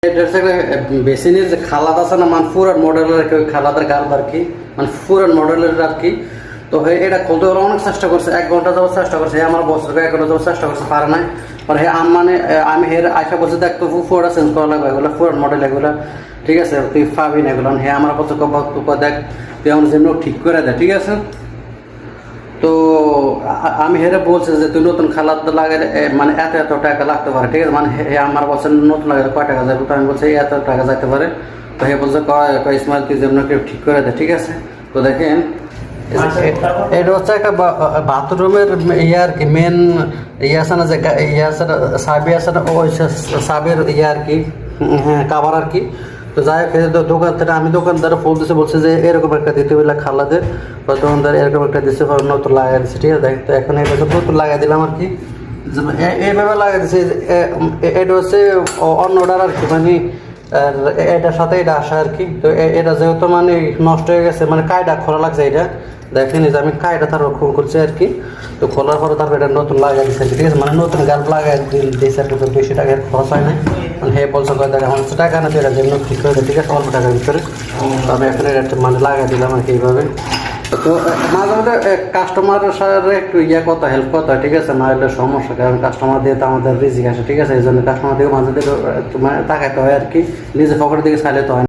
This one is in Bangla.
এটা হচ্ছে বেসিনের যে খালাদ আছে না, মানে পুরান মডেলের আর কি, ওই খালাদের গার্ড আর কি, মানে পুরান মডেলের আর কি। তো এটা খুলতে ওরা অনেক চেষ্টা করছে, 1 ঘন্টা যাওয়ার চেষ্টা করছে, আমার বছর 1 ঘন্টা যাওয়ার চেষ্টা করছে, পারে নাই। পরে মানে আমি আশা করছি দেখতো পুরোটা চেঞ্জ করা লাগবে, এগুলো পুরান মডেল এগুলো, ঠিক আছে, তুই পাবি না এগুলো। আমার বছর দেখ তুই আমার জন্য ঠিক করে দেয়, ঠিক আছে। তো আমি বলছে যে তুই নতুন খালাদ লাগে, মানে এত টাকা লাগতে পারে, ঠিক আছে, মানে আমার বছর নতুন লাগে কয় টাকা যাবে, তো আমি বলছি এত টাকা যাইতে পারে। তো বলছে ইসমাইল তুই যেমন কেউ ঠিক করে দেয়, ঠিক আছে। তো দেখেন এটা হচ্ছে একটা বাথরুমের ইয়ে আর কি, মেন ইয়ে আছে না, যে ইয়ে আছে না, সাবি আছে না, ওই সাবের ইয়ে আর কি, হ্যাঁ কাবার আর কি। তো যাই হোক দোকান থেকে আমি দোকানদারে ফোন দিতে বলছে যে এরকম একটা দিতে বলে খালাদের, বা দোকানদার এরকম একটা দিচ্ছে, নতুন লাগাই দিচ্ছে, ঠিক আছে। তো এখন এটা হচ্ছে নতুন লাগাই দিলাম আর কি, এইভাবে লাগাই দিচ্ছে। এটা হচ্ছে অন্য অর্ডার আর কি, মানে এটার সাথে এটা আসা আর কি। তো এটা যেহেতু মানে নষ্ট হয়ে গেছে, মানে কায়টা খোলা লাগছে, এটা দেখেন যে আমি কায়টা তারপর খুল করছি আর কি। তো খোলার পরে তারপর এটা নতুন লাগাই দিচ্ছে আর কি, ঠিক আছে, মানে নতুন গাল্প লাগাই দিয়েছে আর কি। তো বেশি টাকা খরচ হয় না, মানে বলছে দেখা আমার টাকা না, তো এটা যেমন ঠিক করে দেয়, ঠিক আছে, অল্প টাকার ভিতরে। তো আমি এখন এটা মানে লাগাই দিলাম আর কি এইভাবে। তো মাঝে মাঝে কাস্টমারের সাথে একটু কথা হেল্প করতে হয়, ঠিক আছে, না হলে সমস্যা, কারণ কাস্টমার দিয়ে তো আমাদের রিজিক আসে, ঠিক আছে, এই জন্য কাস্টমার দিকে মাঝে দিকে মানে তাকাইতে হয় আর কি, নিজে পকেটের দিকে চাইলে তো হয়।